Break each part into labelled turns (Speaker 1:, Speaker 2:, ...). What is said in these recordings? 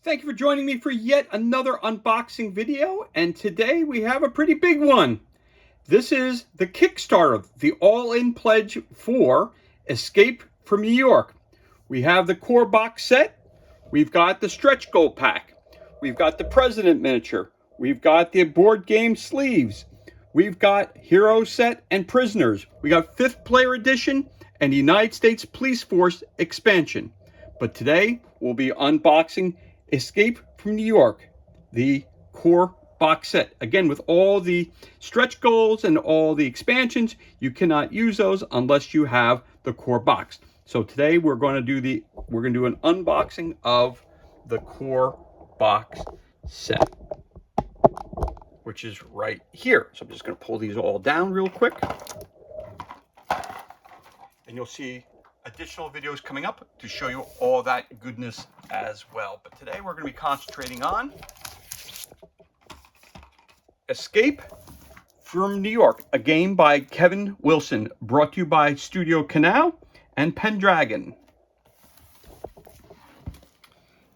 Speaker 1: Thank you for joining me for yet another unboxing video, and today we have a pretty big one. This is the Kickstarter, the all-in pledge for Escape from New York. We have the core box set, we've got the stretch goal pack, we've got the President miniature, we've got the board game sleeves, we've got Hero set and Prisoners, we got 5th player edition and the United States Police Force expansion. But today we'll be unboxing Escape from New York, the core box set. Again, with all the stretch goals and all the expansions, you cannot use those unless you have the core box. So today we're going to do an unboxing of the core box set, which is right here. So I'm just going to pull these all down real quick, and you'll see additional videos coming up to show you all that goodness as well. But today we're going to be concentrating on Escape from New York, a game by Kevin Wilson, brought to you by Studio Canal and Pendragon.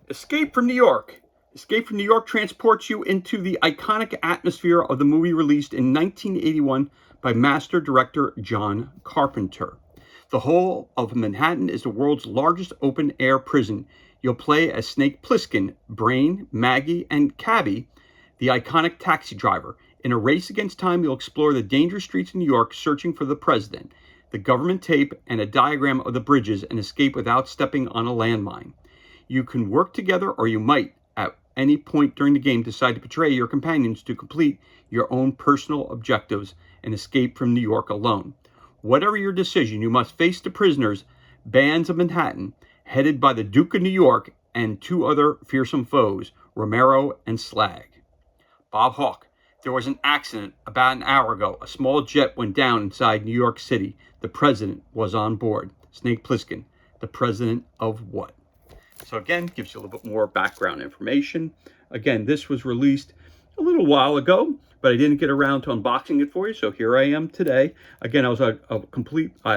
Speaker 1: Escape from New York. Escape from New York transports you into the iconic atmosphere of the movie released in 1981 by master director John Carpenter. The whole of Manhattan is the world's largest open-air prison. You'll play as Snake Plissken, Brain, Maggie, and Cabby, the iconic taxi driver. In a race against time, you'll explore the dangerous streets of New York, searching for the president, the government tape, and a diagram of the bridges, and escape without stepping on a landmine. You can work together, or you might, at any point during the game, decide to betray your companions to complete your own personal objectives and escape from New York alone. Whatever your decision, you must face the prisoners, bands of Manhattan, headed by the Duke of New York and 2 other fearsome foes, Romero and Slag. Bob Hawke. There was an accident about an hour ago. A small jet went down inside New York City. The president was on board. Snake Plissken. The president of what? So again, gives you a little bit more background information. Again, this was released a little while ago, but I didn't get around to unboxing it for you, so here I am today. Again, I was I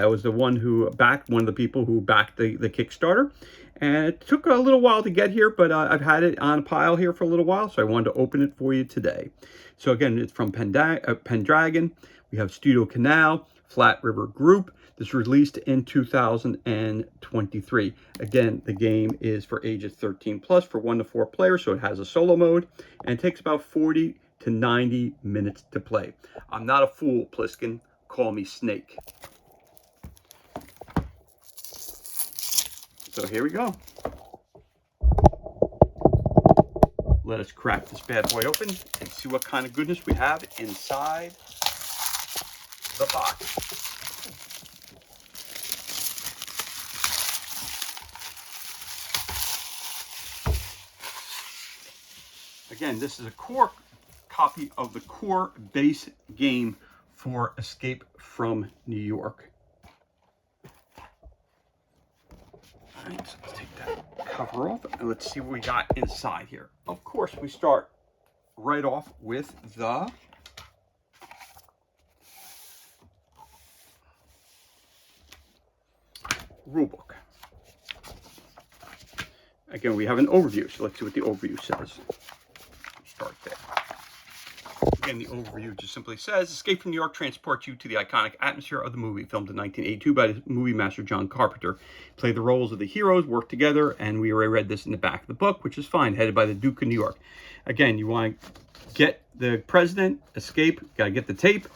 Speaker 1: was the one of the people who backed the Kickstarter, and it took a little while to get here, but I've had it on a pile here for a little while, so I wanted to open it for you today. So again, it's from Pendragon. We have Studio Canal, Flat River Group. This was released in 2023. Again, the game is for ages 13 plus for 1 to 4 players, so it has a solo mode, and it takes about 40 to 90 minutes to play. I'm not a fool, Plissken. Call me Snake. So here we go. Let us crack this bad boy open and see what kind of goodness we have inside the box. Again, this is a core copy of the core base game for Escape from New York. All right, so let's take that cover off and let's see what we got inside here. Of course, we start right off with the rulebook. Again, we have an overview, so let's see what the overview says. Start there. Again, the overview just simply says, Escape from New York transports you to the iconic atmosphere of the movie, filmed in 1982 by the movie master John Carpenter. Play the roles of the heroes, work together, and we already read this in the back of the book, which is fine, headed by the Duke of New York. Again, you want to get the president, escape, got to get the tape,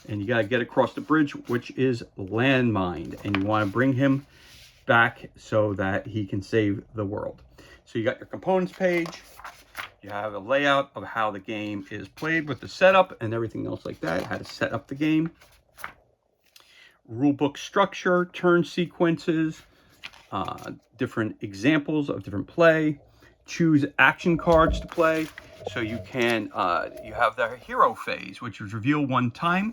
Speaker 1: and you got to get across the bridge, which is landmined, and you want to bring him back so that he can save the world. So you got your components page. You have a layout of how the game is played with the setup and everything else like that, how to set up the game. Rulebook structure, turn sequences, different examples of different play. Choose action cards to play. So you can, you have the hero phase, which is reveal 1 time.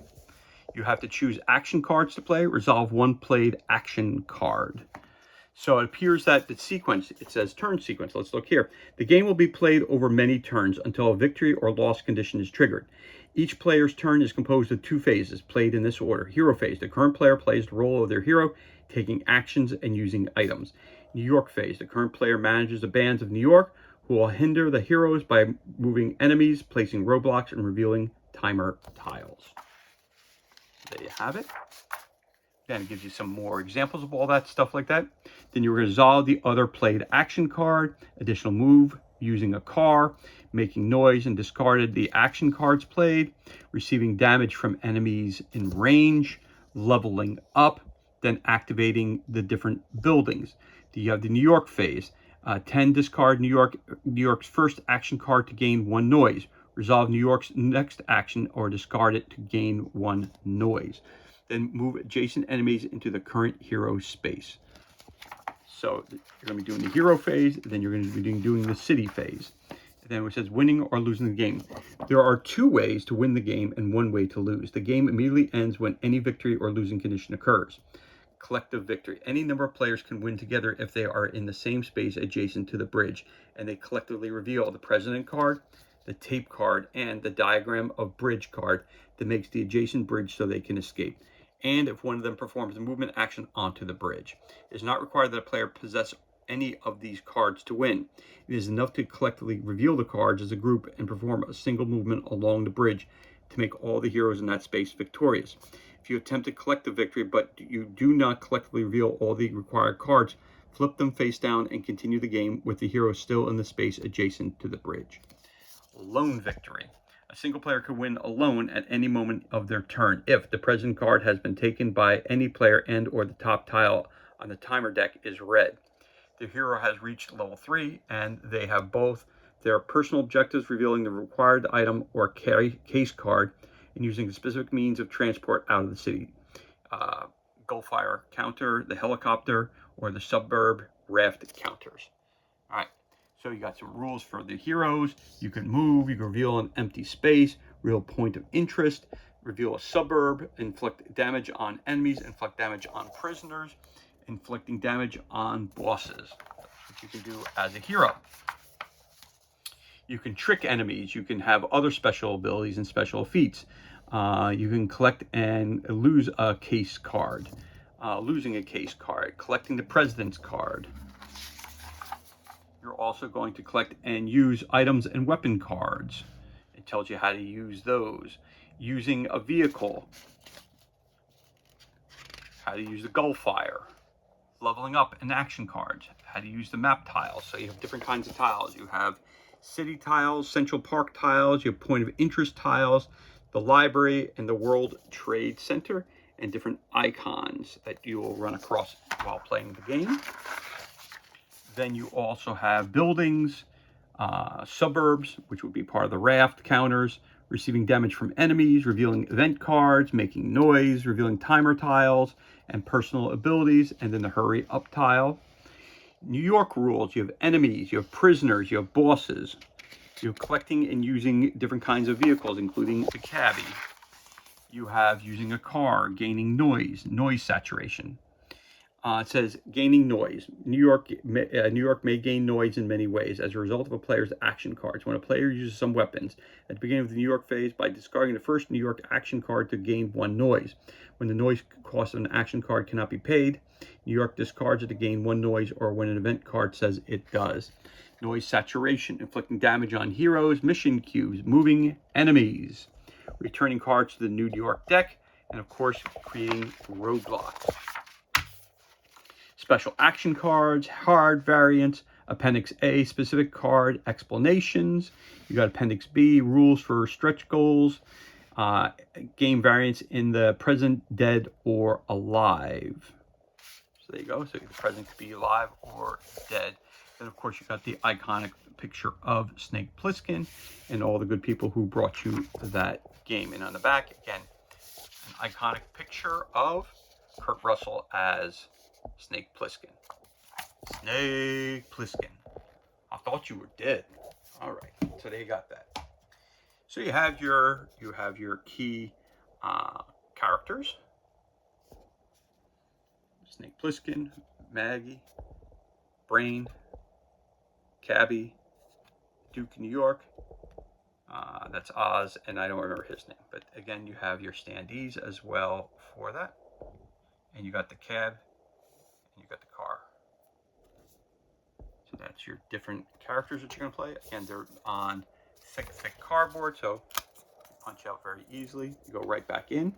Speaker 1: You have to choose action cards to play, resolve 1 played action card. So it appears that the sequence, it says turn sequence. Let's look here. The game will be played over many turns until a victory or loss condition is triggered. Each player's turn is composed of 2 phases, played in this order. Hero phase. The current player plays the role of their hero, taking actions and using items. New York phase. The current player manages the bands of New York, who who will hinder the heroes by moving enemies, placing roadblocks, and revealing timer tiles. So there you have it. Again, it gives you some more examples of all that stuff like that. Then you resolve the other played action card, additional move using a car, making noise and discarded the action cards played, receiving damage from enemies in range, leveling up, then activating the different buildings. You have the New York phase. 10 discard New York's first action card to gain 1 noise. Resolve New York's next action or discard it to gain 1 noise. Then move adjacent enemies into the current hero space. So you're going to be doing the hero phase, then you're going to be doing the city phase. And then it says winning or losing the game. There are 2 ways to win the game and 1 way to lose. The game immediately ends when any victory or losing condition occurs. Collective victory. Any number of players can win together if they are in the same space adjacent to the bridge, and they collectively reveal the president card, the tape card, and the diagram of bridge card that makes the adjacent bridge so they can escape. And if one of them performs a movement action onto the bridge. It is not required that a player possess any of these cards to win. It is enough to collectively reveal the cards as a group and perform a single movement along the bridge to make all the heroes in that space victorious. If you attempt to collect the victory, but you do not collectively reveal all the required cards, flip them face down and continue the game with the hero still in the space adjacent to the bridge. Lone victory. A single player can win alone at any moment of their turn if the president card has been taken by any player and or the top tile on the timer deck is red. The hero has reached level 3 and they have both their personal objectives revealing the required item or case card and using a specific means of transport out of the city. Gullfire counter, the helicopter, or the suburb raft counters. All right. So you got some rules for the heroes. You can move, you can reveal an empty space, reveal point of interest, reveal a suburb, inflict damage on enemies, inflict damage on prisoners, inflicting damage on bosses. That's what you can do as a hero. You can trick enemies. You can have other special abilities and special feats. You can collect and lose a case card. Losing a case card, collecting the president's card. You're also going to collect and use items and weapon cards. It tells you how to use those. Using a vehicle. How to use the Gullfire. Leveling up and action cards. How to use the map tiles. So you have different kinds of tiles. You have city tiles, Central Park tiles, you have point of interest tiles, the library and the World Trade Center, and different icons that you will run across while playing the game. Then you also have buildings, suburbs, which would be part of the raft counters, receiving damage from enemies, revealing event cards, making noise, revealing timer tiles, and personal abilities, and then the hurry up tile. New York rules, you have enemies, you have prisoners, you have bosses. You're collecting and using different kinds of vehicles, including the cabbie. You have using a car, gaining noise, noise saturation. It says gaining noise. New York may gain noise in many ways as a result of a player's action cards. When a player uses some weapons at the beginning of the New York phase by discarding the first New York action card to gain 1 noise. When the noise cost of an action card cannot be paid, New York discards it to gain 1 noise, or when an event card says it does. Noise saturation, inflicting damage on heroes, mission queues, moving enemies, returning cards to the New York deck, and of course, creating roadblocks. Special action cards, hard variants, Appendix A, specific card explanations. You got Appendix B, rules for stretch goals, game variants in the present, dead, or alive. So there you go. So the present could be alive or dead. Then, of course, you got the iconic picture of Snake Plissken and all the good people who brought you that game. And on the back, again, an iconic picture of Kurt Russell as Snake Plissken. Snake Plissken. I thought you were dead. All right, so they got that. So you have your key characters. Snake Plissken, Maggie, Brain, Cabbie, Duke of New York. That's Oz, and I don't remember his name. But again, you have your standees as well for that. And you got the cab, and you got the car. So That's your different characters that you're going to play. Again, they're on thick cardboard, so punch out very easily. You go right back in.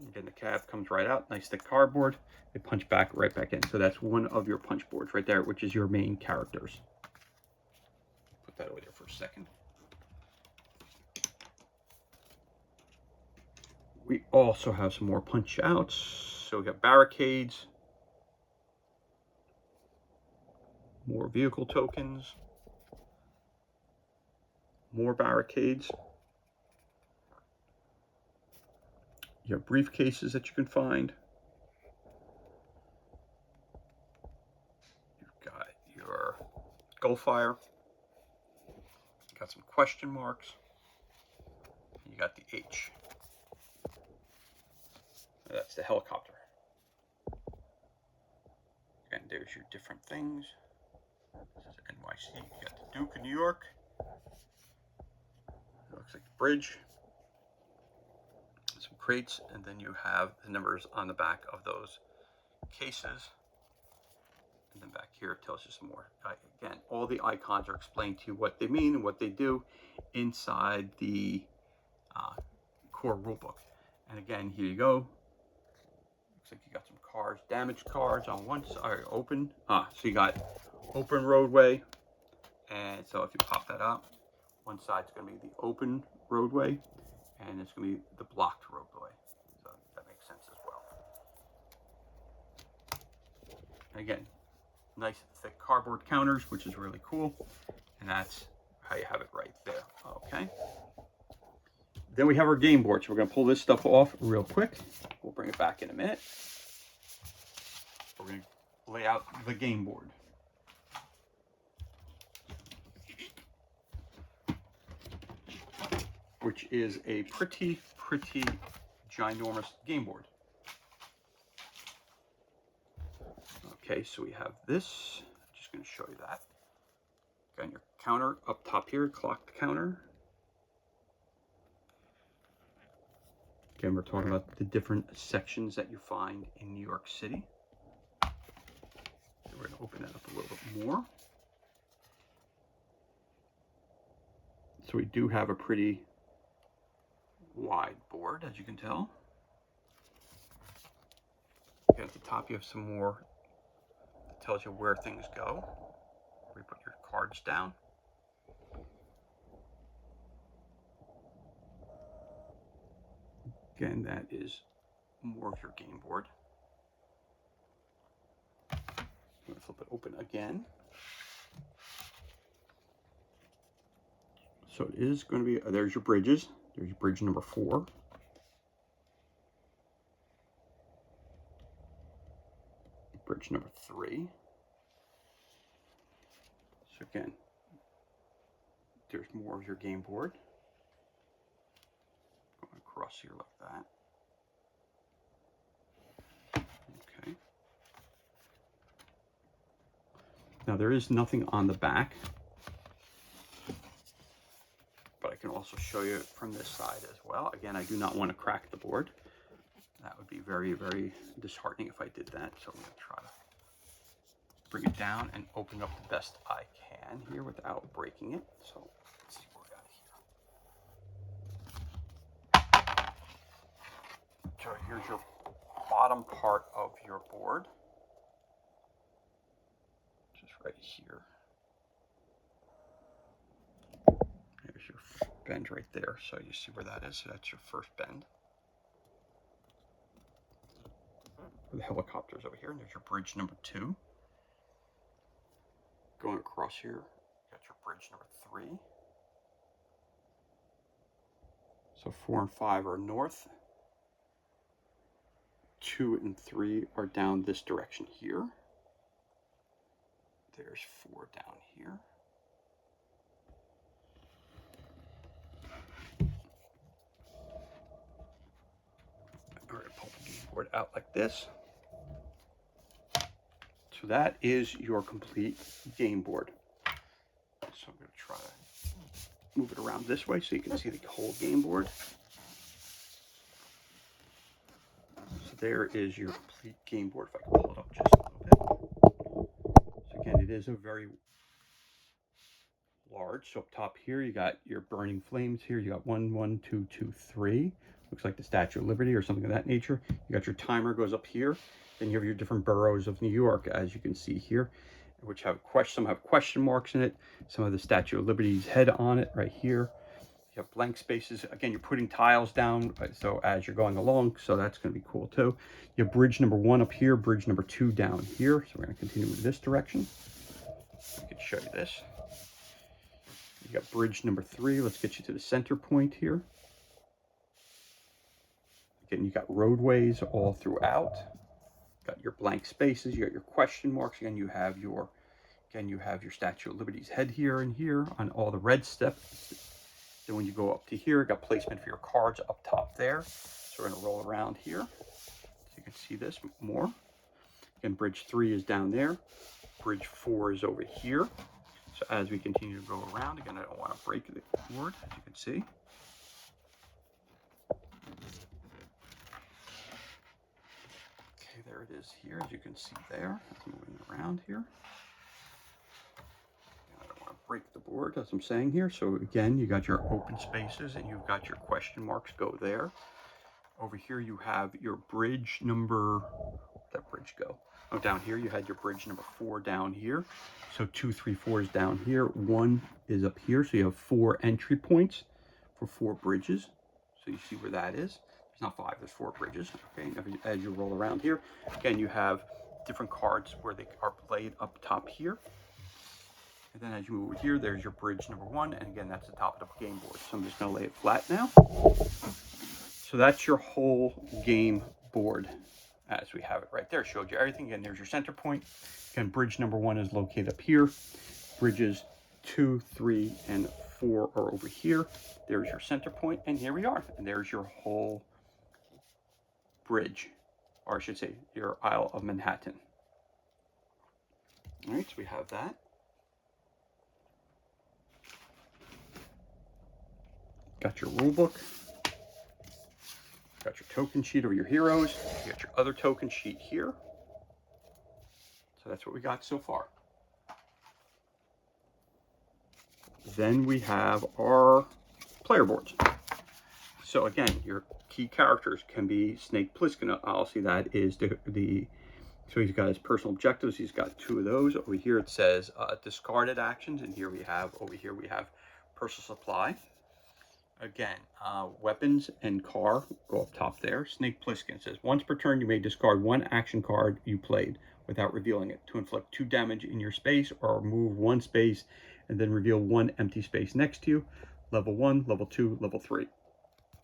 Speaker 1: Again, the cap comes right out, nice thick cardboard. They punch back right back in. So that's one of your punch boards right there, which is your main characters. Put that over there for a second. We also have some more punch outs. So we got barricades, more vehicle tokens, more barricades. You have briefcases that you can find. You've got your Gullfire. You got some question marks. You got the H. That's the helicopter. And there's your different things. This is NYC. You got the Duke of New York. It looks like the bridge. Some crates, and then you have the numbers on the back of those cases. And then back here it tells you some more. Again, all the icons are explained to you what they mean and what they do inside the core rulebook. And again, here you go. Looks like you got some cars, damaged cars on one side, open. So you got open roadway. And so if you pop that up, one side's going to be the open roadway, and it's going to be the blocked roadway. So that makes sense as well. And again, nice thick cardboard counters, which is really cool. And that's how you have it right there. Okay. Then we have our game board. So we're going to pull this stuff off real quick. We'll bring it back in a minute. We're going to lay out the game board. Which is a pretty ginormous game board. Okay, so we have this. I'm just going to show you that. Got your counter up top here, clocked counter. Again, we're talking about the different sections that you find in New York City. So we're going to open that up a little bit more. So we do have a pretty wide board, as you can tell. Again, at the top you have some more that tells you where things go, where you put your cards down. Again, that is more of your game board. I'm going to flip it open again. So it is going to be, there's your bridges. There's your bridge number 4. Bridge number 3. So again, there's more of your game board. Going across here like that. Okay. Now there is nothing on the back, but I can also show you from this side as well. Again, I do not want to crack the board. That would be very disheartening if I did that. So I'm going to try to bring it down and open up the best I can here without breaking it. So let's see what we got here. So here's your bottom part of your board, just right here. There's your bend right there. So you see where that is. So that's your first bend. The helicopters over here, and there's your bridge number 2. Going across here, you got your bridge number 3. So 4 and 5 are north. 2 and 3 are down this direction here. There's 4 down here. All right, pull the game board out like this. So that is your complete game board. So I'm going to try to move it around this way so you can see the whole game board. there is your complete game board. If I can pull it up just a little bit. So again, it is a very large. So up top here, you got your burning flames here. You got 1, 1, 2, 2, 3. Looks like the Statue of Liberty or something of that nature. You got your timer goes up here. Then you have your different boroughs of New York, as you can see here, which have some have question marks in it. Some have the Statue of Liberty's head on it right here. You have blank spaces. Again, you're putting tiles down, so as you're going along, so that's going to be cool too. You have bridge number 1 up here, bridge number 2 down here. So we're going to continue with this direction. I can show you this. You got bridge number 3. Let's get you to the center point here. Again, you got roadways all throughout. Got your blank spaces. You got your question marks. Again, you have your Statue of Liberty's head here and here on all the red steps. Then when you go up to here, got placement for your cards up top there. So we're going to roll around here so you can see this more. Again, bridge 3 is down there. Bridge 4 is over here. So as we continue to go around, again, I don't want to break the board, as you can see. Okay, there it is here, as you can see there. It's moving around here. I don't want to break the board, as I'm saying here. So again, you got your open spaces and you've got your question marks go there. Over here, you have your bridge number, where'd that bridge go? Oh, down here, you had your bridge number 4 down here. So 2, 3, 4 is down here. 1 is up here. So you have 4 entry points for 4 bridges. So you see where that is. There's not 5, there's 4 bridges. Okay, as you roll around here, again, you have different cards where they are laid up top here. And then as you move over here, there's your bridge number 1. And again, that's the top of the game board. So I'm just going to lay it flat now. So that's your whole game board as we have it right there. Showed you everything. Again, there's your center point. Again, bridge number 1 is located up here. Bridges 2, 3, and 4 are over here. There's your center point, and here we are. And there's your whole bridge, or I should say, your Isle of Manhattan. All right, so we have that. Got your rule book. Got your token sheet of your heroes. You got your other token sheet here. So that's what we got so far. Then we have our player boards. So again, your key characters can be Snake Plissken. I'll see that is so he's got his personal objectives. He's got 2 of those. Over here it says discarded actions, and here we have personal supply. Again, weapons and car go up top there. Snake Plissken says, once per turn, you may discard 1 action card you played without revealing it to inflict 2 damage in your space, or move 1 space and then reveal 1 empty space next to you. Level 1, level 2, level 3.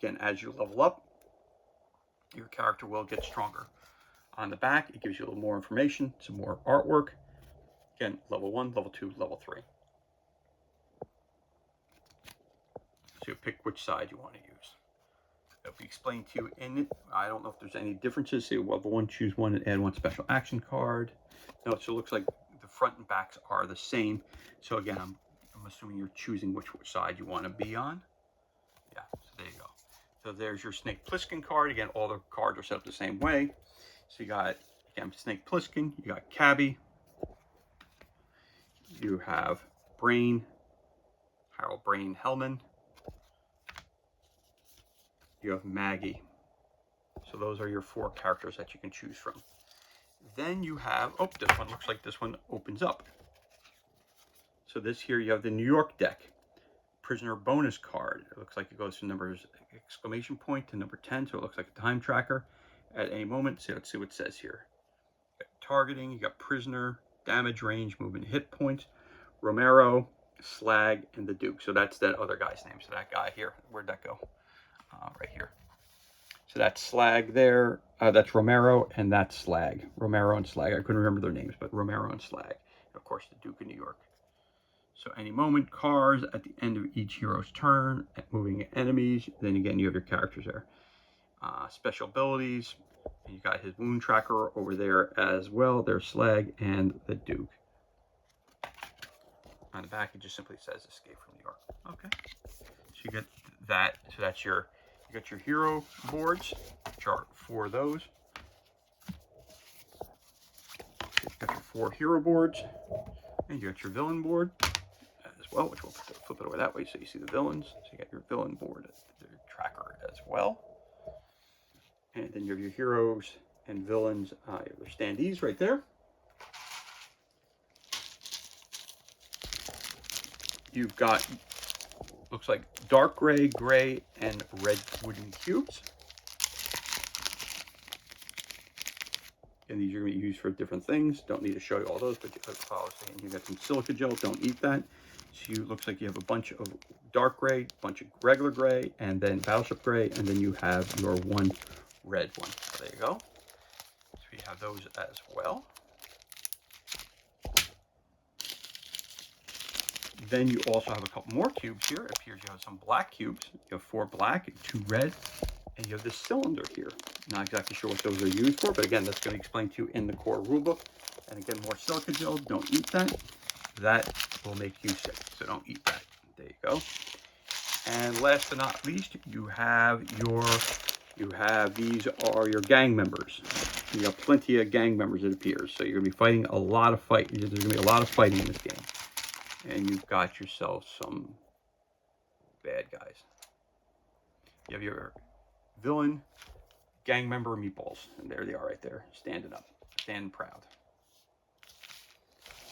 Speaker 1: Again, as you level up, your character will get stronger. On the back, it gives you a little more information, some more artwork. Again, level 1, level 2, level 3. So you pick which side you want to use. It'll be explained to you in it. I don't know if there's any differences. Say level 1, choose 1 and add 1 special action card. No, so it looks like the front and backs are the same. So again, I'm assuming you're choosing which side you want to be on. Yeah, so there you go. So there's your Snake Plissken card. Again, all the cards are set up the same way. So you got, again, Snake Plissken, you got Cabby, you have Brain, Harold Brain Hellman, you have Maggie. So those are your 4 characters that you can choose from. Then you have, oh, this one looks like this one opens up. So this here, you have the New York deck. Prisoner bonus card. It looks like it goes from numbers exclamation point to number 10. So it looks like a time tracker at any moment. So let's see what it says here. You got targeting, you got prisoner, damage range, movement, hit points, Romero, Slag, and the Duke. So that's that other guy's name. So that guy here, where'd that go? Right here. So that's Slag there. That's Romero, and that's Slag. Romero and Slag. I couldn't remember their names, but Romero and Slag. And of course, the Duke of New York. So any moment, cards at the end of each hero's turn, moving enemies. Then again, you have your characters there. Special abilities. And you got his wound tracker over there as well. There's Slag and the Duke. On the back, it just simply says Escape from New York. Okay. So you get that. So that's you got your hero boards, which are 4 of those. 4 hero boards, and you got your villain board as well, which we'll flip it over that way so you see the villains. So you got your villain board, your tracker as well. And then you have your heroes and villains, your standees right there. You've got, looks like dark gray, gray, and red wooden cubes. And these are going to be used for different things. Don't need to show you all those, but you got some silica gel. Don't eat that. So you looks like you have a bunch of dark gray, bunch of regular gray, and then battleship gray, and then you have your one red one. So there you go. So you have those as well. Then you also have a couple more cubes here. It appears you have some black cubes. You have 4 black, 2 red, and you have this cylinder here. Not exactly sure what those are used for, but again, that's going to explain to you in the core rulebook. And again, more silica gel. Don't eat that. That will make you sick, so don't eat that. There you go. And last but not least, you have these are your gang members. You have plenty of gang members, it appears. So you're going to be fighting a lot of fight. There's going to be a lot of fighting in this game. And you've got yourself some bad guys. You have your villain, gang member meatballs. And there they are right there, standing up, standing proud.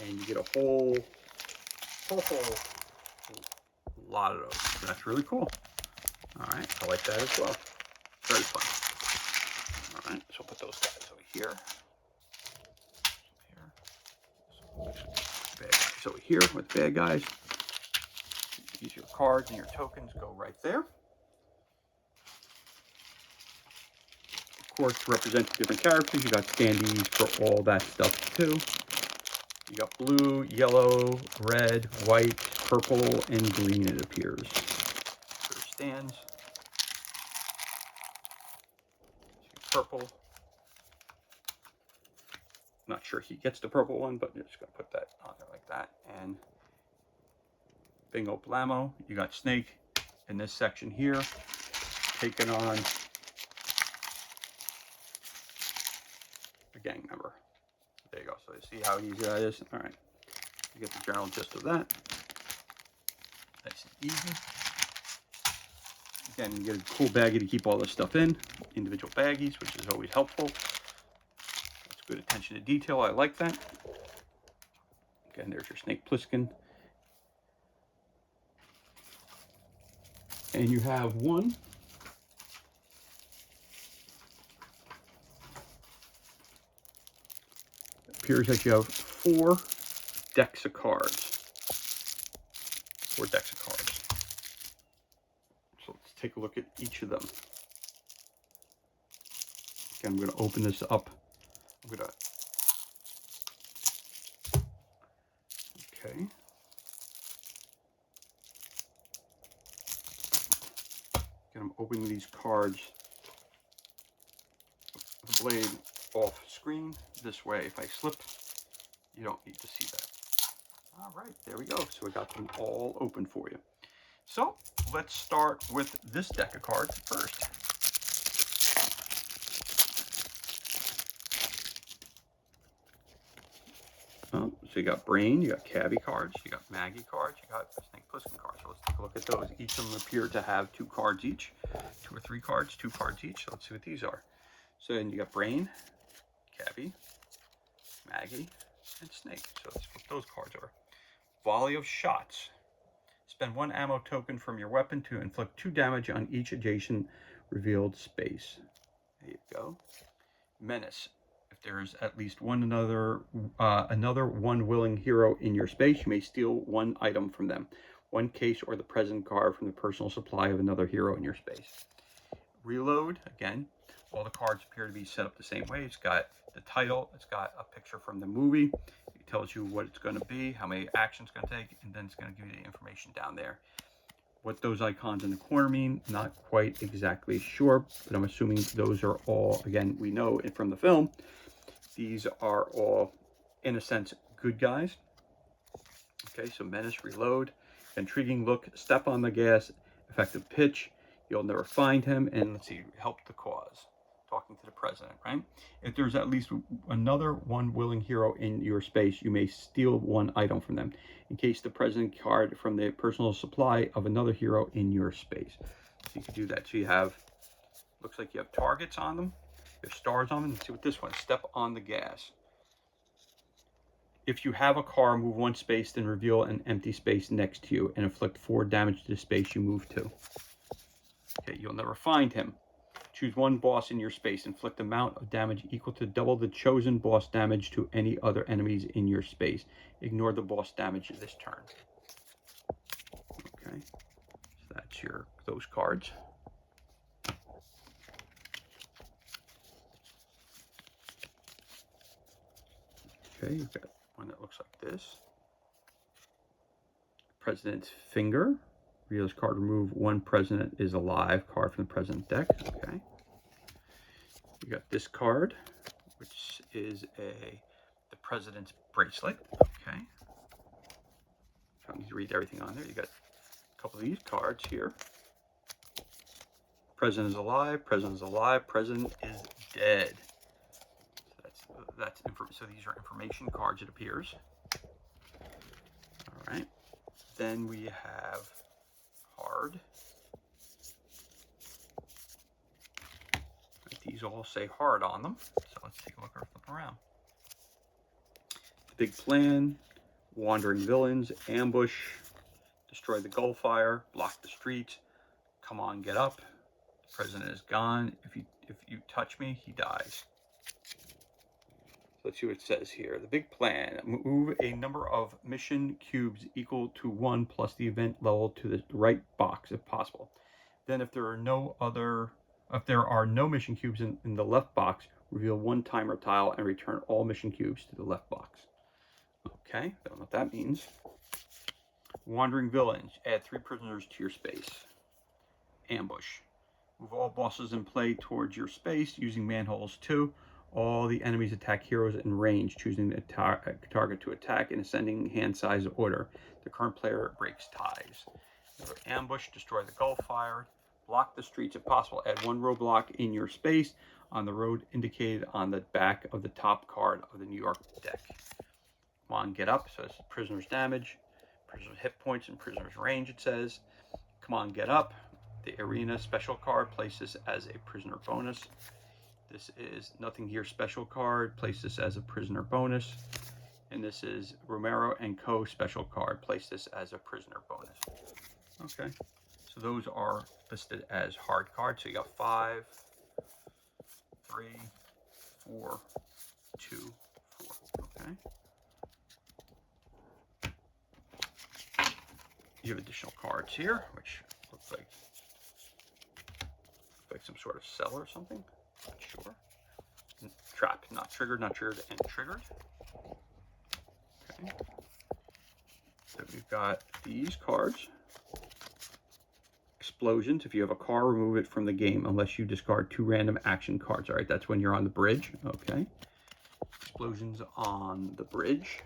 Speaker 1: And you get a whole lot of those. That's really cool. All right, I like that as well. Very fun. All right, so we'll put those guys over here. Bad guys over here with bad guys. Use your cards and your tokens go right there. Of course, to represent the different characters, you got standees for all that stuff too. You got blue, yellow, red, white, purple, and green, it appears. For stands. Purple. Not sure he gets the purple one, but I'm just going to put that on there like that. And bingo blammo. You got Snake in this section here, taking on a gang member. There you go. So you see how easy that is? All right. You get the general gist of that. Nice and easy. Again, you get a cool baggie to keep all this stuff in. Individual baggies, which is always helpful. That's good attention to detail. I like that. Again, there's your Snake Plissken. And you have one. It appears that you have 4 decks of cards. 4 decks of cards. So let's take a look at each of them. Again, I'm going to open this up. Okay. Again, I'm opening these cards with the blade off screen. This way, if I slip, you don't need to see that. All right, there we go. So we got them all open for you. So let's start with this deck of cards first. So you got Brain, you got Cabby cards, you got Maggie cards, you got Snake Plissken cards. So let's take a look at those. Each of them appear to have 2 cards each, 2 or 3 cards, 2 cards each. So let's see what these are. So then you got Brain, Cabby, Maggie, and Snake. So let's see what those cards are. Volley of Shots. Spend 1 ammo token from your weapon to inflict 2 damage on each adjacent revealed space. There you go. Menace. If there is at least another one willing hero in your space, you may steal 1 item from them. 1 case or the present card from the personal supply of another hero in your space. Reload. Again, all the cards appear to be set up the same way. It's got the title. It's got a picture from the movie. It tells you what it's going to be, how many actions it's going to take, and then it's going to give you the information down there. What those icons in the corner mean, not quite exactly sure, but I'm assuming those are all, again, we know it from the film, these are all, in a sense, good guys. Okay, so Menace, Reload, Intriguing Look, Step on the Gas, Effective Pitch, You'll Never Find Him, and let's see, Help the Cause. talking to the president, right? If there's at least another one willing hero in your space, you may steal one item from them. In case the president card from the personal supply of another hero in your space. So you can do that. So you have, looks like you have targets on them. You have stars on them. Let's see what this one, step on the gas. If you have a car, move one space, then reveal an empty space next to you and inflict 4 damage to the space you move to. Okay, you'll never find him. Choose one boss in your space. Inflict amount of damage equal to double the chosen boss damage to any other enemies in your space. Ignore the boss damage this turn. Okay, so that's those cards. Okay, you've got one that looks like this. President's Finger. Reveal this card, remove one president is alive card from the president deck. Okay. You got this card, which is the president's bracelet. Okay. I don't need to read everything on there. You got a couple of these cards here. President is alive, president is alive, president is dead. So these are information cards, it appears. All right. Then we have hard. These all say hard on them. So let's take a look or flip around. The Big Plan, Wandering Villains, Ambush, Destroy the Gulfire, Block the Streets, Come On, Get Up, the President is Gone, if you touch me, he dies. Let's see what it says here. The Big Plan. Move a number of mission cubes equal to 1 plus the event level to the right box if possible. Then if there are no mission cubes in the left box, reveal one timer tile and return all mission cubes to the left box. Okay, don't know what that means. Wandering Villains. Add 3 prisoners to your space. Ambush. Move all bosses in play towards your space using manholes 2. All the enemies attack heroes in range, choosing the target to attack in ascending hand size order. The current player breaks ties. Another ambush, destroy the Gulfire, block the streets if possible. Add 1 roadblock in your space on the road indicated on the back of the top card of the New York deck. Come on, get up. So it's prisoner's damage, prisoner's hit points, and prisoner's range, it says. Come on, get up. The arena special card, place this as a prisoner bonus. This is Nothing Here special card, place this as a prisoner bonus. And this is Romero and Co. special card, place this as a prisoner bonus. Okay, so those are listed as hard cards. So you got 5, 3, 4, 2, 4. Okay. You have additional cards here, which looks like some sort of cell or something. Not sure. Trap, not triggered, and triggered. Okay. So we've got these cards. Explosions. If you have a car, remove it from the game unless you discard 2 random action cards. All right, that's when you're on the bridge. Okay. Explosions on the bridge.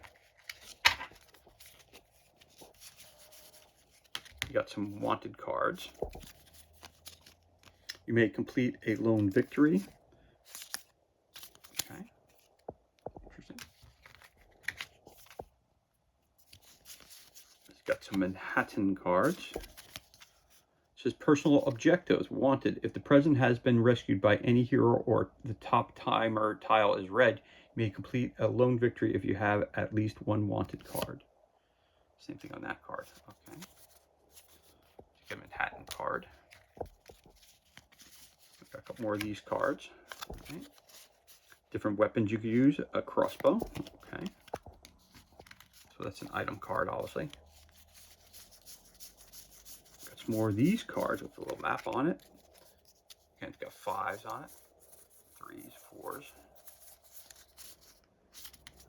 Speaker 1: You got some wanted cards. You may complete a lone victory. Okay. Interesting. It's got some Manhattan cards. It says personal objectives. Wanted. If the president has been rescued by any hero or the top timer tile is red, you may complete a lone victory if you have at least 1 wanted card. Same thing on that card. Okay. Get a Manhattan card. Got a couple more of these cards. Okay. Different weapons you could use. A crossbow. Okay. So that's an item card, obviously. Got some more of these cards with a little map on it. Again, it's got 5s on it. 3s, 4s.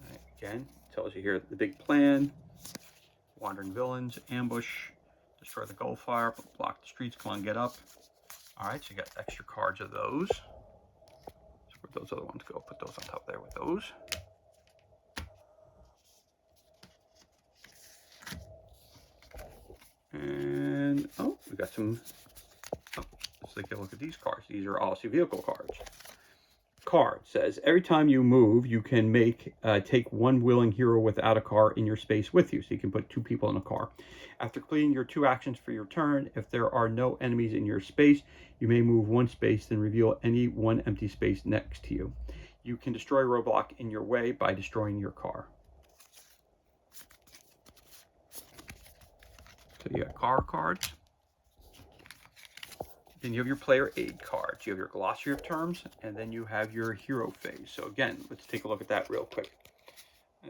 Speaker 1: Right. Again, tells you here the Big Plan. Wandering Villains. Ambush. Destroy the Gulfire. Block the streets. Come on, get up. All right, so you got extra cards of those. So where'd those other ones go? Put those on top there with those. And, oh, we got some, oh, let's take a look at these cards. These are obviously vehicle cards. card. It says, every time you move, you can take one willing hero without a car in your space with you. So you can put 2 people in a car. After completing your 2 actions for your turn, if there are no enemies in your space, you may move 1 space, then reveal any 1 empty space next to you. You can destroy a roadblock in your way by destroying your car. So you got car cards. Then you have your player aid cards. You have your glossary of terms, and then you have your hero phase. So again, let's take a look at that real quick.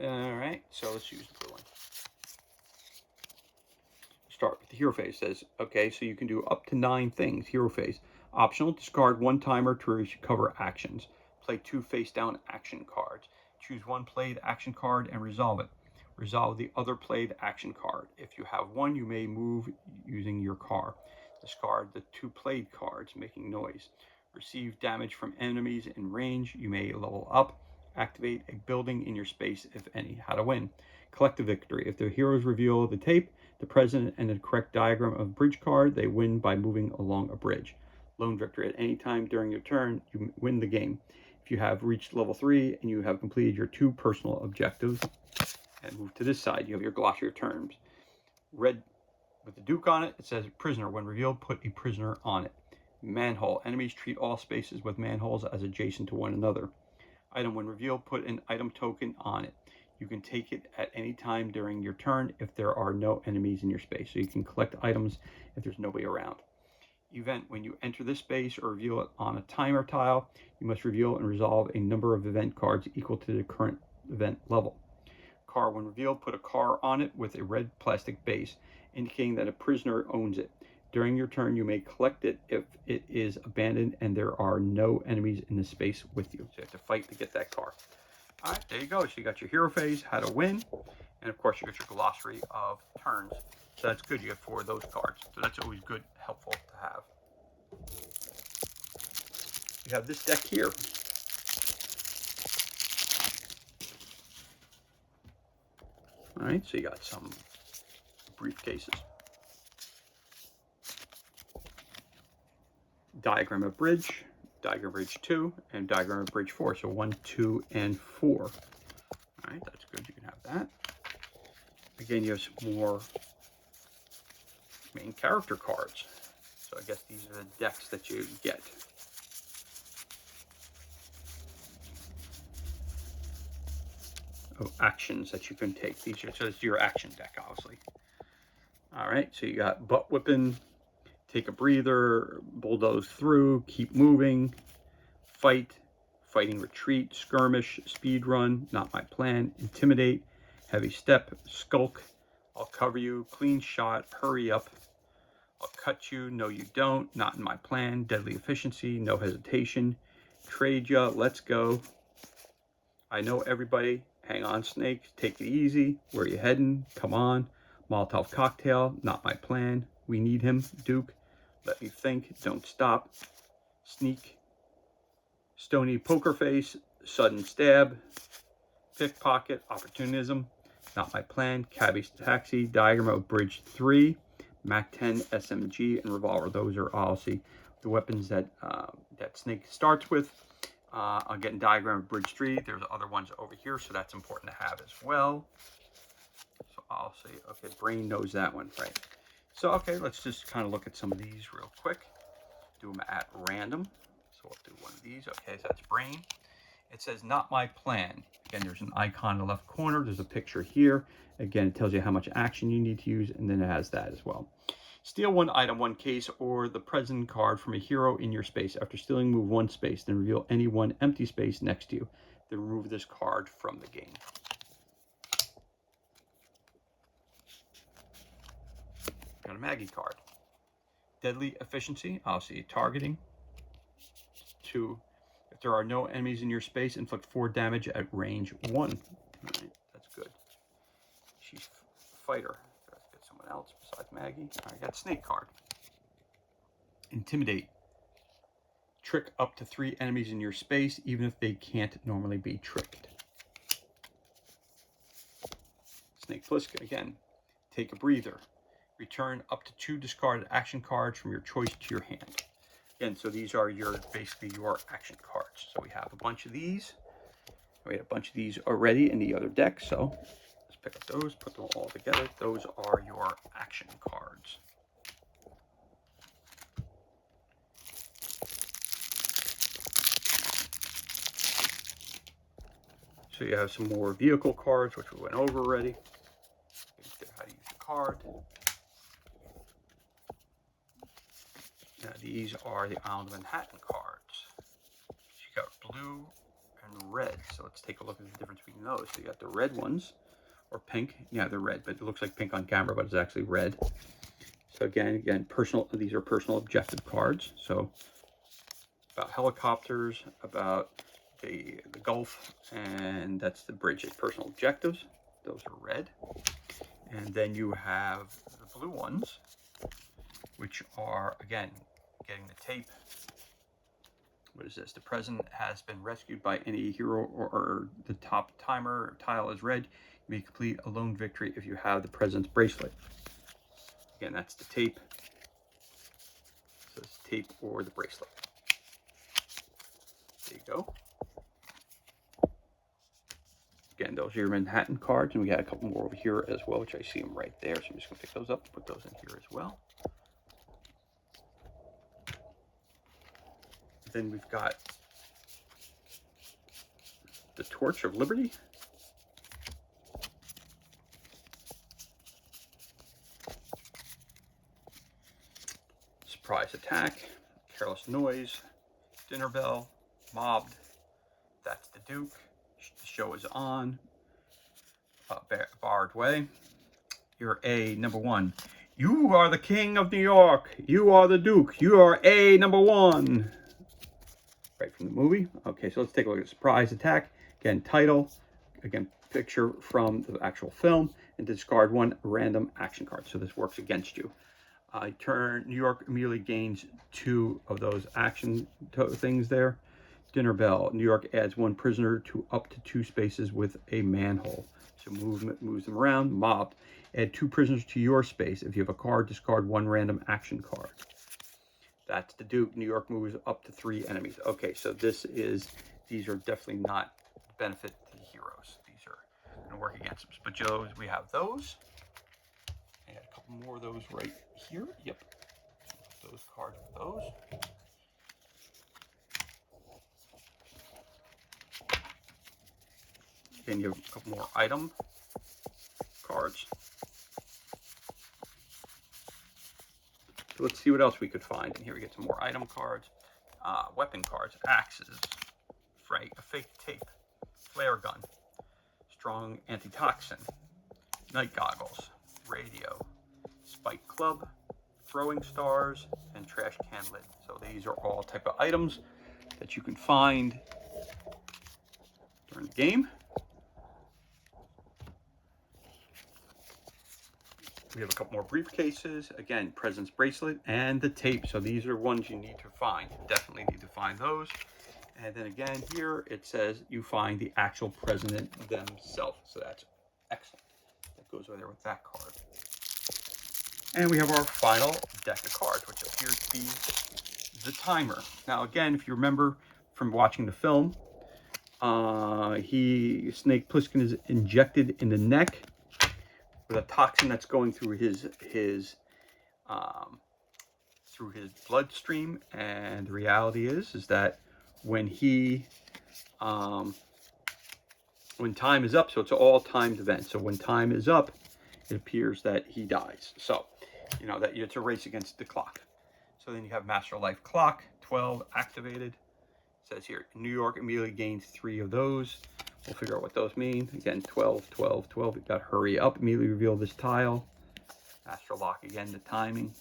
Speaker 1: All right, so let's use the blue one. Start with the hero phase. It says, okay, so you can do up to 9 things. Hero phase. Optional, discard 1 timer to recover actions. Play 2 face down action cards. Choose 1 played action card and resolve it. Resolve the other played action card. If you have 1, you may move using your car. Discard the 2 played cards, making noise. Receive damage from enemies in range. You may level up. Activate a building in your space, if any. How to win. Collect a victory. If the heroes reveal the tape, the president, and the correct diagram of a bridge card, they win by moving along a bridge. Lone victory. At any time during your turn, you win the game. If you have reached level 3 and you have completed your 2 personal objectives, and move to this side, you have your glossary of terms. Red with the Duke on it, it says prisoner. When revealed, put a prisoner on it. Manhole. Enemies treat all spaces with manholes as adjacent to one another. Item. When revealed, put an item token on it. You can take it at any time during your turn if there are no enemies in your space. So you can collect items if there's nobody around. Event. When you enter this space or reveal it on a timer tile, you must reveal and resolve a number of event cards equal to the current event level. Car. When revealed, put a car on it with a red plastic base, indicating that a prisoner owns it. During your turn, you may collect it if it is abandoned and there are no enemies in the space with you. So you have to fight to get that car. All right, there you go. So you got your hero phase, how to win, and of course you got your glossary of turns. So that's good. You get 4 of those cards. So that's always good, helpful to have. You have this deck here. All right, so you got some briefcases. Diagram of bridge, diagram of bridge 2, and diagram of bridge 4. So 1, 2, and 4. All right, that's good. You can have that. Again, you have some more main character cards. So I guess these are the decks that you get. Of actions that you can take. These are, so it's your action deck, obviously. All right, so you got butt whipping, take a breather, bulldoze through, keep moving, fight, fighting retreat, skirmish, speed run, not my plan, intimidate, heavy step, skulk, I'll cover you, clean shot, hurry up, I'll cut you, no you don't, not in my plan, deadly efficiency, no hesitation, trade ya, let's go, I know everybody, hang on snake, take it easy, where you heading, come on, Molotov cocktail, not my plan, we need him, Duke, let me think, don't stop, sneak, stony poker face, sudden stab, pickpocket, opportunism, not my plan, cabbie taxi, diagram of bridge 3, MAC-10, SMG, and revolver. Those are obviously the weapons that that Snake starts with. I'll get in diagram of bridge 3. There's other ones over here, so that's important to have as well. So I'll say, okay, brain knows that one, right? So, okay, let's just kind of look at some of these real quick. Do them at random. So we'll do one of these. Okay, so that's brain. It says, not my plan. Again, there's an icon in the left corner. There's a picture here. Again, it tells you how much action you need to use, and then it has that as well. Steal 1 item, 1 case, or the present card from a hero in your space. After stealing, move 1 space, then reveal any 1 empty space next to you. Then remove this card from the game. Got a Maggie card. Deadly efficiency, obviously targeting. 2, if there are no enemies in your space, inflict 4 damage at range 1. All right, that's good. She's fighter. Let's get someone else besides Maggie. All right, got snake card. Intimidate. Trick up to 3 enemies in your space, even if they can't normally be tricked. Snake Plissken, again. Take a breather. Return up to 2 discarded action cards from your choice to your hand. Again, so these are basically your action cards. So we have a bunch of these. We had a bunch of these already in the other deck, so let's pick up those, put them all together. Those are your action cards. So you have some more vehicle cards, which we went over already. How to use the card. Now these are the Island of Manhattan cards. You got blue and red. So let's take a look at the difference between those. So you got the red ones, or pink. Yeah, they're red, but it looks like pink on camera, but it's actually red. So again, these are personal objective cards. So about helicopters, about the Gulf, and that's the bridge. Personal objectives. Those are red. And then you have the blue ones, which are, again, getting the tape. What is this? The president has been rescued by any hero, or the top timer tile is red. You may complete a lone victory if you have the president's bracelet. Again, that's the tape. So it's tape or the bracelet. There you go. Again, those are your Manhattan cards, and we got a couple more over here as well, which I see them right there. So I'm just going to pick those up and put those in here as well. Then we've got the Torch of Liberty. Surprise Attack, Careless Noise, Dinner Bell, Mobbed, That's the Duke, The Show Is On, Barred Way. You're A, number one. You are the King of New York. You are the Duke. You are A, number one. Right from the movie. Okay, so let's take a look at Surprise Attack. Again, title. Again, picture from the actual film. And discard one random action card. So this works against you. New York immediately gains 2 of those action things there. Dinner Bell. New York adds 1 prisoner to up to 2 spaces with a manhole. So movement moves them around. Mobbed. Add 2 prisoners to your space. If you have a card, discard 1 random action card. That's the Duke. New York moves up to 3 enemies. Okay, so these are definitely not benefit to the heroes. These are going to work against them. But Joe's, we have those. And a couple more of those right here. Yep. Those cards with those. Then you have a couple more item cards. So let's see what else we could find. And here we get some more item cards. Weapon cards, axes, a fake tape, flare gun, strong antitoxin, night goggles, radio, spike club, throwing stars, and trash can lid. So these are all type of items that you can find during the game. We have a couple more briefcases. Again, President's Bracelet and the tape. So these are ones you need to find. Definitely need to find those. And then again, here it says you find the actual president themselves. So that's excellent. That goes over there with that card. And we have our final deck of cards, which appears to be the timer. Now, again, if you remember from watching the film, Snake Plissken is injected in the neck with a toxin that's going through his bloodstream, and the reality is that when time is up, so it's an all timed event. So when time is up, it appears that he dies. So you know that it's a race against the clock. So then you have Master Life Clock 12 activated. It says here New York immediately gains 3 of those. We'll figure out what those mean. Again, 12, 12, 12. We've got Hurry Up. Immediately reveal this tile. Master Lock again, the timing.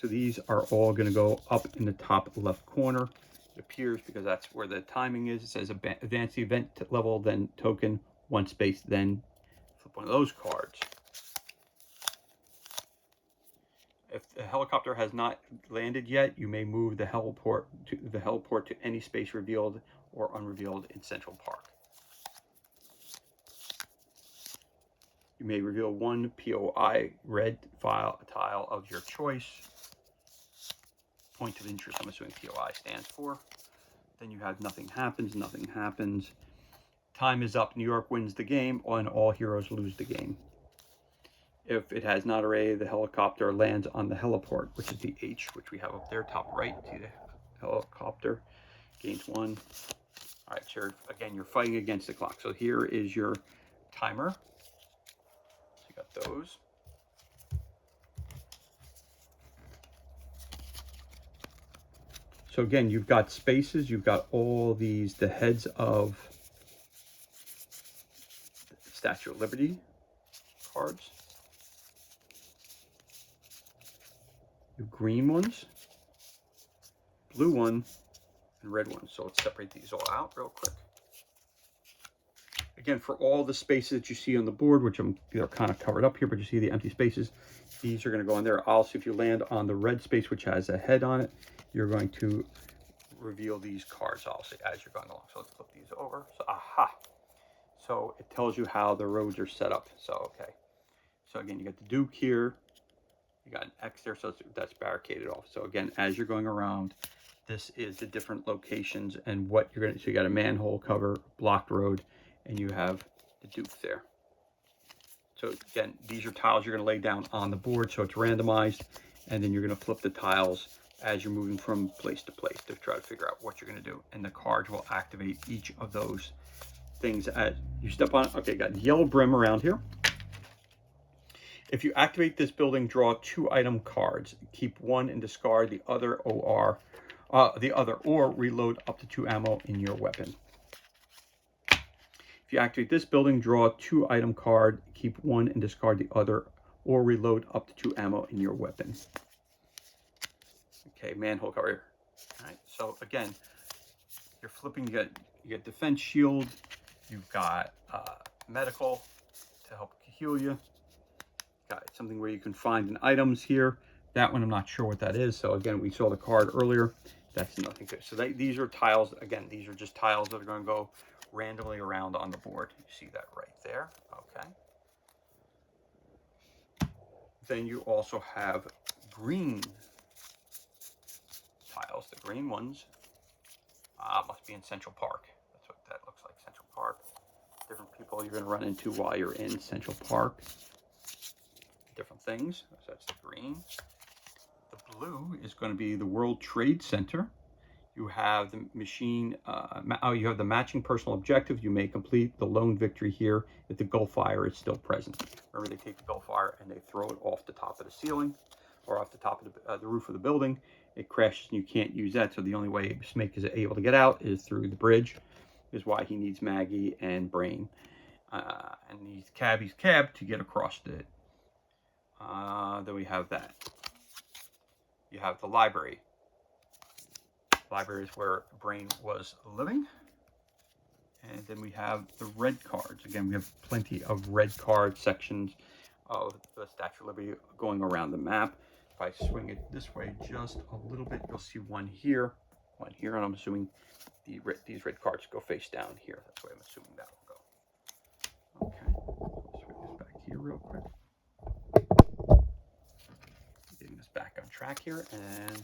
Speaker 1: So these are all going to go up in the top left corner. It appears because that's where the timing is. It says advance the event level, then token, 1 space, then flip one of those cards. If the helicopter has not landed yet, you may move the heliport to any space revealed or unrevealed in Central Park. You may reveal 1 POI red tile of your choice. point of interest, I'm assuming POI stands for. Then you have nothing happens, nothing happens. Time is up, New York wins the game, and all heroes lose the game. If it has not already, the helicopter lands on the heliport, which is the H, which we have up there, top right. See the helicopter, gains 1. All right, so again, you're fighting against the clock. So here is your timer. So you got those. So again, you've got spaces, you've got all these, the heads of Statue of Liberty cards. You have green ones, blue one, and red one. So let's separate these all out real quick. Again, for all the spaces that you see on the board, which they're kind of covered up here, but you see the empty spaces, these are going to go in there. Also, if you land on the red space, which has a head on it, you're going to reveal these cards also as you're going along. So let's flip these over. So, aha. So it tells you how the roads are set up. So, okay. So again, you got the Duke here. You got an X there, so that's barricaded off. So again, as you're going around, this is the different locations and what you're going to, so you got a manhole cover, blocked road, and you have the Duke there. So again, these are tiles you're going to lay down on the board, so it's randomized, and then you're going to flip the tiles as you're moving from place to place to try to figure out what you're going to do. And the cards will activate each of those things as you step on it. Okay, got yellow brim around here. If you activate this building, draw 2 item cards. Keep 1 and discard the other, or reload up to 2 ammo in your weapon. If you activate this building, draw 2 item card. Keep 1 and discard the other, or reload up to 2 ammo in your weapon. Okay, manhole cover. All right. So again, you're flipping. You got defense shield. You've got medical to help heal you. Got something where you can find an items here. That one I'm not sure what that is. So again, we saw the card earlier. That's nothing good. So these are tiles. Again, these are just tiles that are going to go randomly around on the board. You see that right there. Okay. Then you also have green tiles. The green ones must be in Central Park. That's what that looks like, Central Park. Different people you're going to run into while you're in Central Park. Different things. So that's the green. The blue is going to be the World Trade Center. You have the machine, you have the matching personal objective. You may complete the lone victory here if the Gulfire is still present. Remember, they take the Gulfire and they throw it off the top of the ceiling or off the top of the roof of the building. It crashes and you can't use that. So the only way Snake is able to get out is through the bridge. Is why he needs Maggie and Brain. And he's cab to get across it. Then we have that. You have the library. Library is where Brain was living. And then we have the red cards. Again, we have plenty of red card sections of the Statue of Liberty going around the map. If I swing it this way just a little bit, you'll see one here, and I'm assuming these red cards go face down here. That's the way I'm assuming that will go. Okay, swing this back here real quick. Getting this back on track here, and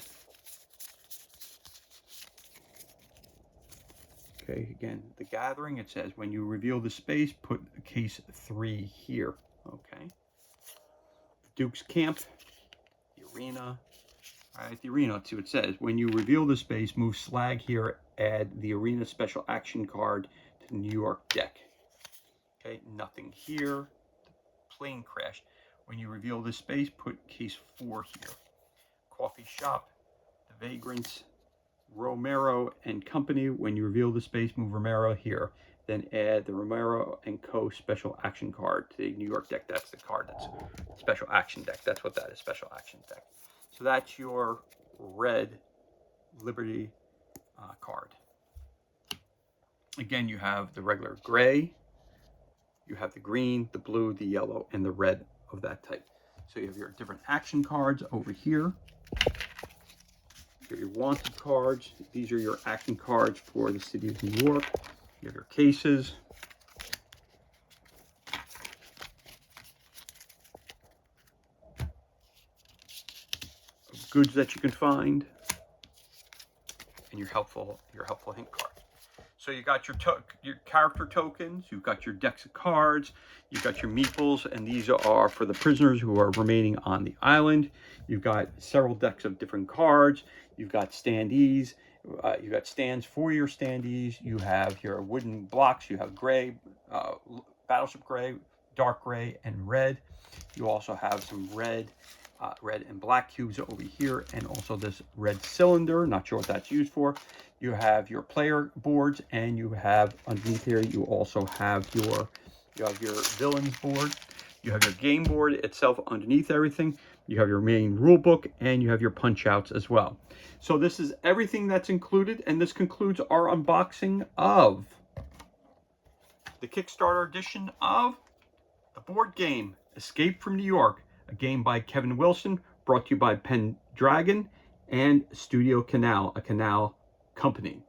Speaker 1: okay, again, the gathering, it says when you reveal the space, put case 3 here. Okay. Duke's camp, the arena. All right, the arena, let's see what it says. When you reveal the space, move slag here, add the arena special action card to the New York deck. Okay, nothing here. The plane crashed. When you reveal this space, put case 4 here. Coffee shop, the Vagrants, Romero and Company. When you reveal the space, move Romero here. Then add the Romero and Co. special action card to the New York deck. That's the card that's special action deck. That's what that is, special action deck. So that's your red Liberty card. Again, you have the regular gray. You have the green, the blue, the yellow, and the red of that type. So you have your different action cards over here. Your wanted cards. These are your action cards for the city of New York. You have your cases. Goods that you can find. and your helpful hint card. So you got your character tokens, you've got your decks of cards, you've got your meeples, and these are for the prisoners who are remaining on the island. You've got several decks of different cards. You've got standees. You've got stands for your standees. You have your wooden blocks. You have gray, battleship gray, dark gray, and red. You also have some red and black cubes over here, and also this red cylinder. Not sure what that's used for. You have your player boards, and you have underneath here, you also have your villains board. You have your game board itself underneath everything. You have your main rule book, and you have your punch outs as well. So this is everything that's included, and this concludes our unboxing of the Kickstarter edition of the board game Escape from New York, a game by Kevin Wilson, brought to you by Pendragon and Studio Canal, a Canal company.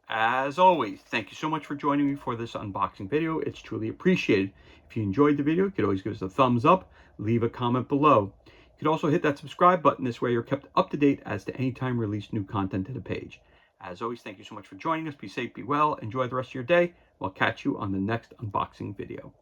Speaker 1: As always, thank you so much for joining me for this unboxing video. It's truly appreciated. If you enjoyed the video, you could always give us a thumbs up, leave a comment below. You could also hit that subscribe button. This way you're kept up to date as to any time we release new content to the page. As always, thank you so much for joining us. Be safe, be well, enjoy the rest of your day. We'll catch you on the next unboxing video.